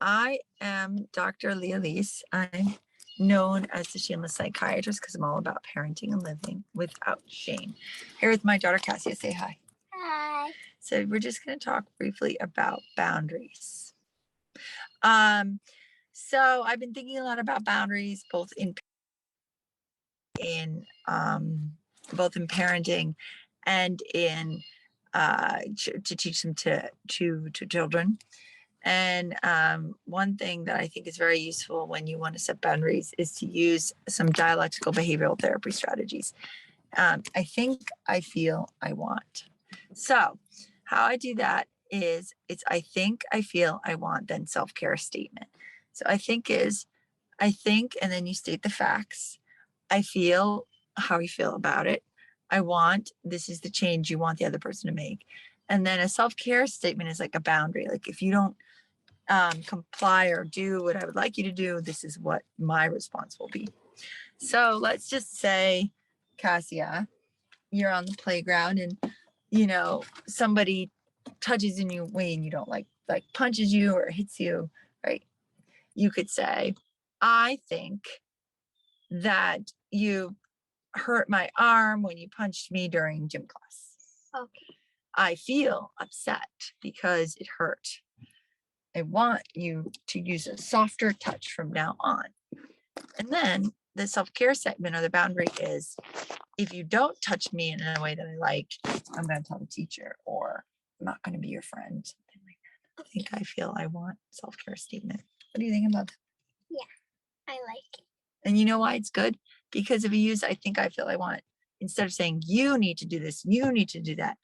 I am Dr. Leah. I'm known as the Shameless Psychiatrist because I'm all about parenting and living without shame. Here with my daughter Cassia. Say hi. Hi. So we're just going to talk briefly about boundaries. So I've been thinking a lot about boundaries, both in parenting and in to teach them to children. And one thing that I think is very useful when you want to set boundaries is to use some dialectical behavioral therapy strategies. I think, I feel, I want. So how I do that is it's I think, I feel, I want, then self-care statement. So I think is I think, and then you state the facts. I feel how you feel about it. I want, this is the change you want the other person to make. And then a self-care statement is like a boundary. Like if you don't comply or do what I would like you to do, this is what my response will be. So let's just say, Cassia, you're on the playground and, somebody touches in your way and you don't like punches you or hits you, right? You could say, I think that you hurt my arm when you punched me during gym class. Okay. I feel upset because it hurt. I want you to use a softer touch from now on. And then the self-care segment or the boundary is, if you don't touch me in a way that I like, I'm going to tell the teacher, or I'm not going to be your friend, something like that. I think, I feel, I want self-care statement. What do you think about that? Yeah, I like it. And you know why it's good? Because if you use I think, I feel, I want, instead of saying you need to do this, you need to do that,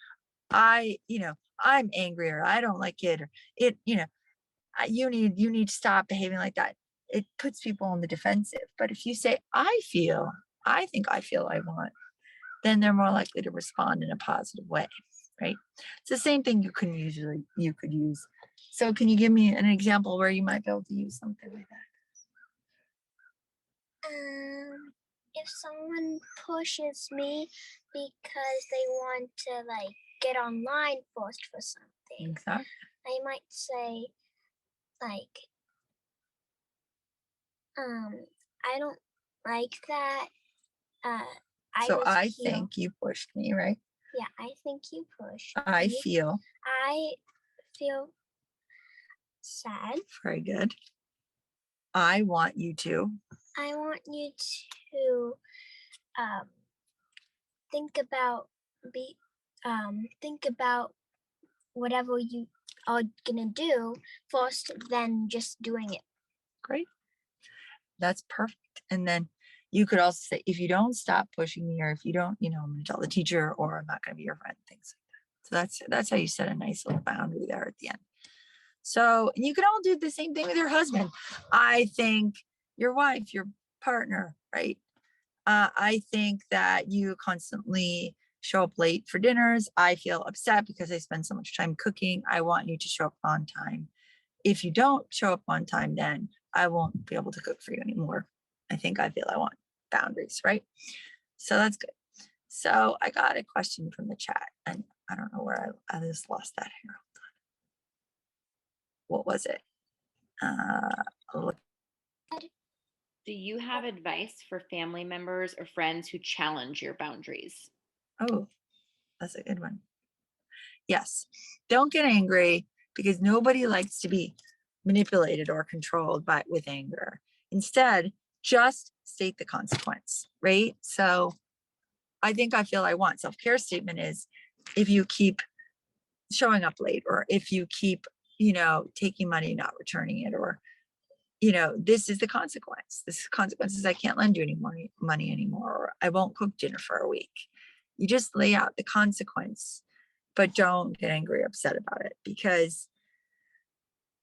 I'm angry, or I don't like it, or it, you need to stop behaving like that. It puts people on the defensive. But if you say, I think, I feel, I want, then they're more likely to respond in a positive way, right? It's the same thing you could use. So can you give me an example where you might be able to use something like that? If someone pushes me because they want to get online first for something, Exactly. I might say I don't like that. I think you pushed me, right? Yeah, I think you pushed I me. feel. I feel sad. Very good. I want you to. I want you to think about whatever you are gonna do first, then just doing it. Great. That's perfect. And then you could also say, if you don't stop pushing me, or if you don't, I'm going to tell the teacher, or I'm not going to be your friend, things like that. So that's how you set a nice little boundary there at the end. So you can all do the same thing with your husband. I think, your wife, your partner, right? I think that you constantly show up late for dinners. I feel upset because I spend so much time cooking. I want you to show up on time. If you don't show up on time, then I won't be able to cook for you anymore. I think, I feel, I want boundaries, right? So that's good. So I got a question from the chat, and I don't know where I just lost that here. What was it? Do you have advice for family members or friends who challenge your boundaries? Oh, that's a good one. Yes. Don't get angry, because nobody likes to be manipulated or controlled with anger. Instead, just state the consequence, right? So I think, I feel, I want. Self-care statement is, if you keep showing up late, or if you keep, taking money, not returning it, or, this is the consequence. This consequence is I can't lend you any more money anymore, or I won't cook dinner for a week. You just lay out the consequence, but don't get angry or upset about it, because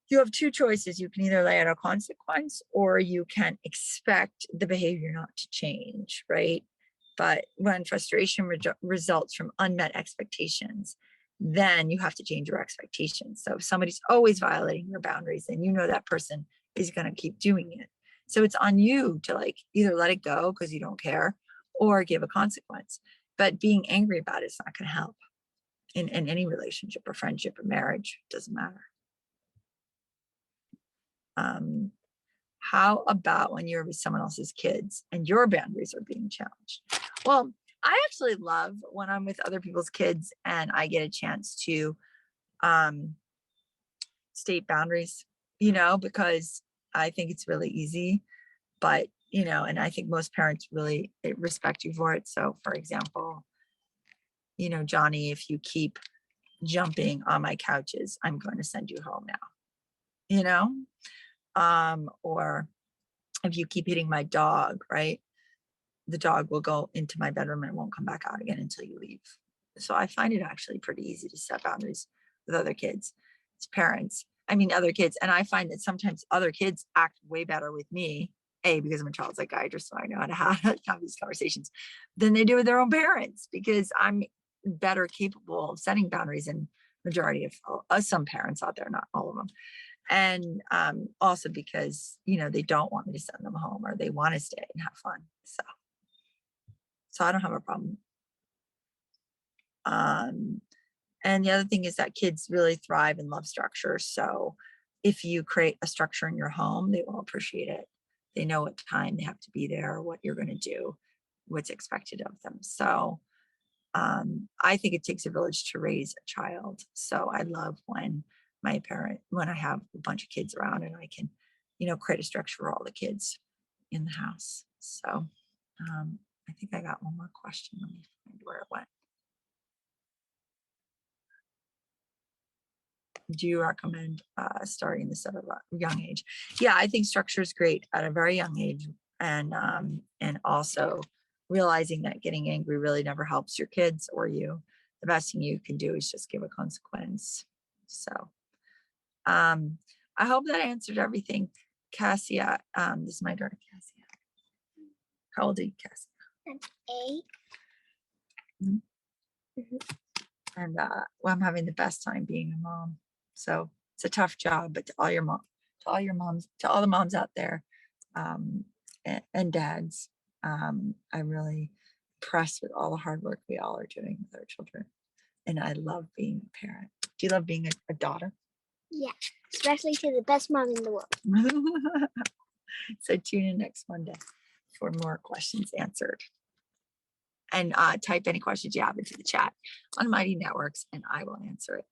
you have two choices. You can either lay out a consequence, or you can expect the behavior not to change, right? But when frustration results from unmet expectations, then you have to change your expectations. So if somebody's always violating your boundaries, then that person is going to keep doing it. So it's on you to either let it go because you don't care, or give a consequence. But being angry about it is not going to help in any relationship or friendship or marriage. It doesn't matter. How about when you're with someone else's kids and your boundaries are being challenged? Well, I actually love when I'm with other people's kids and I get a chance to state boundaries, because I think it's really easy, but, and I think most parents really respect you for it. So, for example, Johnny, if you keep jumping on my couches, I'm going to send you home now, or if you keep hitting my dog, right? The dog will go into my bedroom and won't come back out again until you leave. So I find it actually pretty easy to set boundaries with other kids. It's parents. I mean, other kids. And I find that sometimes other kids act way better with me, because I'm a child psychiatrist, so I know how to have these conversations, than they do with their own parents, because I'm better capable of setting boundaries than majority of some parents out there, not all of them. And also because, they don't want me to send them home, or they want to stay and have fun. So I don't have a problem. And the other thing is that kids really thrive and love structure. So if you create a structure in your home, they will appreciate it. They know what time they have to be there, what you're going to do, what's expected of them. So I think it takes a village to raise a child. So I love when I have a bunch of kids around and I can, create a structure for all the kids in the house. So I think I got one more question. Let me find where it went. Do you recommend starting this at a young age? Yeah, I think structure is great at a very young age, and also realizing that getting angry really never helps your kids or you. The best thing you can do is just give a consequence. So I hope that answered everything. Cassia, this is my daughter, Cassia. How old are you, Cassia? I'm 8. Mhm. Mhm. And I'm having the best time being a mom. So it's a tough job, but to all the moms out there, and dads, I'm really impressed with all the hard work we all are doing with our children. And I love being a parent. Do you love being a daughter? Yeah, especially to the best mom in the world. So tune in next Monday for more questions answered. And type any questions you have into the chat on Mighty Networks, and I will answer it.